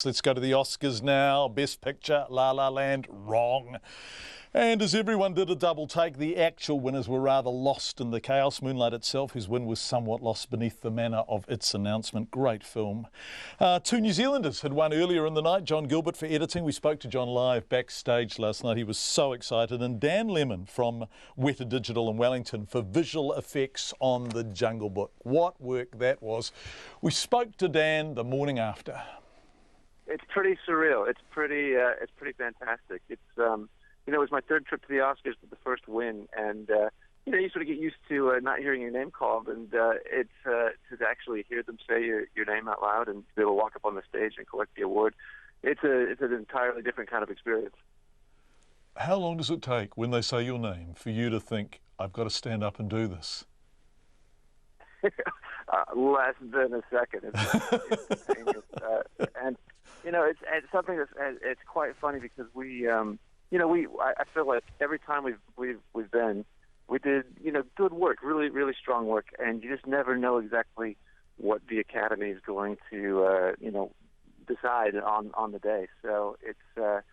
Let's go to the Oscars now. Best Picture, La La Land, wrong. And as everyone did a double take, the actual winners were rather lost in the chaos. Moonlight itself, whose win was somewhat lost beneath the manner of its announcement. Great film. Two New Zealanders had won earlier in the night. John Gilbert for editing. We spoke to John live backstage last night. He was so excited. And Dan Lemmon from Weta Digital in Wellington for visual effects on The Jungle Book. What work that was. We spoke to Dan the morning after. It's pretty surreal. It's pretty fantastic. It's it was my third trip to the Oscars, but the first win, and you sort of get used to not hearing your name called, and it's to actually hear them say your name out loud and be able to walk up on the stage and collect the award. It's an entirely different kind of experience. How long does it take when they say your name for you to think, I've got to stand up and do this? Less than a second. It's instantaneous. And it's something that's it's quite funny because I feel like every time we've been, we did good work, really strong work, and you just never know exactly what the Academy is going to decide on the day. So it's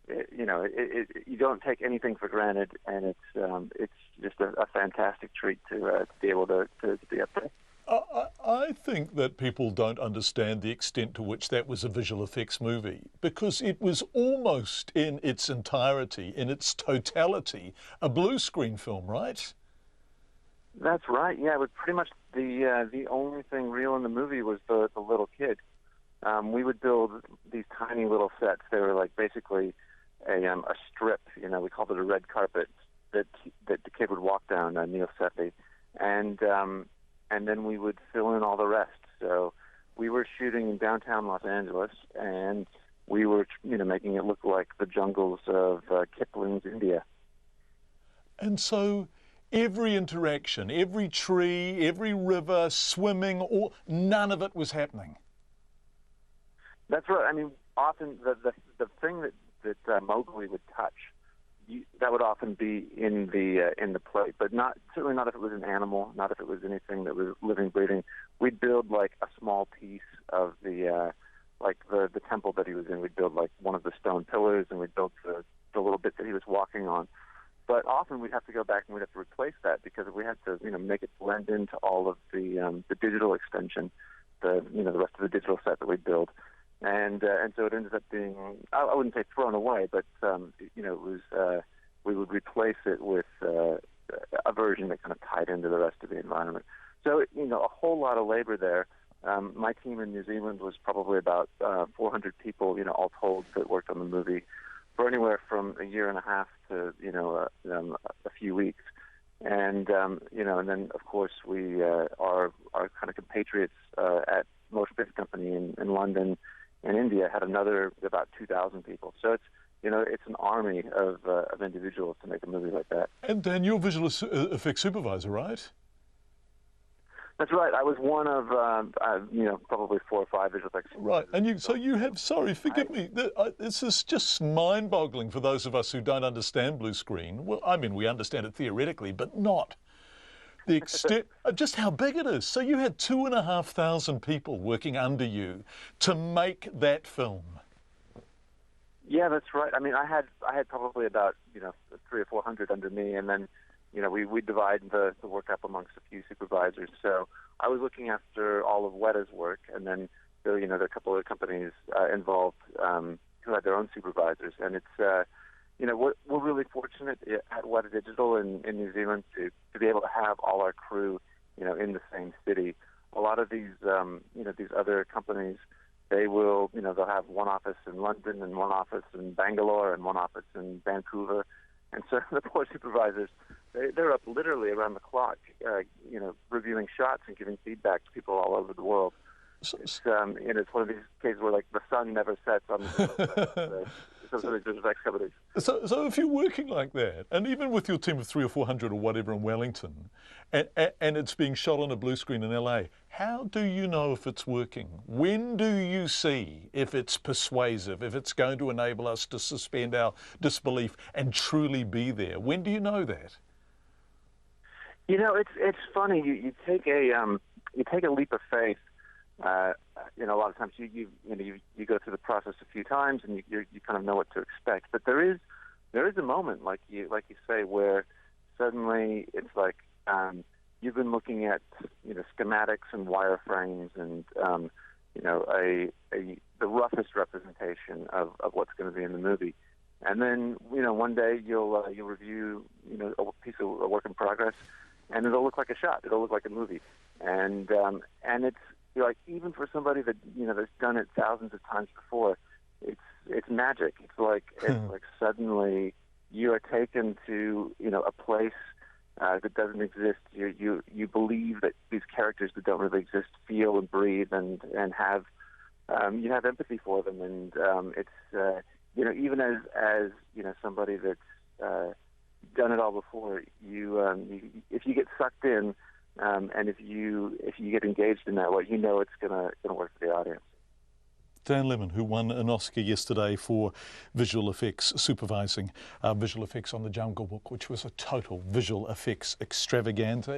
you don't take anything for granted, and it's just a fantastic treat to be able to be up there. I think that people don't understand the extent to which that was a visual effects movie, because it was almost in its entirety, in its totality, a blue screen film, right? That's right. Yeah, it was pretty much the only thing real in the movie was the little kid. We would build these tiny little sets. They were like basically a strip. We called it a red carpet that the kid would walk down, Neil Seppi, and then we would fill in all the rest. So we were shooting in downtown Los Angeles, and we were, making it look like the jungles of Kipling's India. And so every interaction, every tree, every river, swimming, none of it was happening. That's right. I mean, often the thing that Mowgli would touch, that would often be in the play, but certainly not if it was an animal, not if it was anything that was living, breathing. We'd build like a small piece of the temple that he was in. We'd build like one of the stone pillars, and we'd build the little bit that he was walking on. But often we'd have to go back and we'd have to replace that because we had to make it blend into all of the digital extension, the rest of the digital set that we'd build. And so it ended up being, I wouldn't say thrown away, but it was we would replace it with a version that kind of tied into the rest of the environment. So a whole lot of labor there. My team in New Zealand was probably about 400 people, all told, that worked on the movie for anywhere from a year and a half to a few weeks. And and then of course we our kind of compatriots at Motion Picture Company in London and India had another about 2,000 people. So it's an army of individuals to make a movie like that. And Dan, you're visual effects supervisor, right? That's right. I was one of probably 4 or 5 visual effects. Right, and you have. Sorry, forgive me. This is just mind-boggling for those of us who don't understand blue screen. Well, I mean, we understand it theoretically, but not the extent, just how big it is. So you had 2,500 people working under you to make that film. Yeah, that's right. I mean, I had probably about 300 or 400 under me, and then we divide the work up amongst a few supervisors. So I was looking after all of Weta's work, and then there are a couple of companies involved who had their own supervisors, and it's. We're really fortunate at Weta Digital in New Zealand to be able to have all our crew, in the same city. A lot of these, these other companies, they'll have one office in London and one office in Bangalore and one office in Vancouver. And so the poor supervisors, they're up literally around the clock, reviewing shots and giving feedback to people all over the world. It's one of these cases where like the sun never sets on the So if you're working like that, and even with your team of 300 or 400 or whatever in Wellington, and it's being shot on a blue screen in LA, how do you know if it's working? When do you see if it's persuasive, if it's going to enable us to suspend our disbelief and truly be there? When do you know that? It's funny. You take a leap of faith A lot of times you go through the process a few times and you kind of know what to expect. But there is a moment, like you say, where suddenly it's like you've been looking at schematics and wireframes and the roughest representation of what's going to be in the movie. And then, one day you'll review, a piece of a work in progress, and it'll look like a shot. It'll look like a movie. And it's like, even for somebody that, that's done it thousands of times before, it's magic. It's like suddenly you are taken to, a place that doesn't exist. You believe that these characters that don't really exist feel and breathe and have you have empathy for them, and it's even as somebody that's done it all before, if you get sucked in, and if you get engaged in that way, it's gonna work for the audience. Dan Lemmon, who won an Oscar yesterday for visual effects, supervising visual effects on The Jungle Book, which was a total visual effects extravaganza.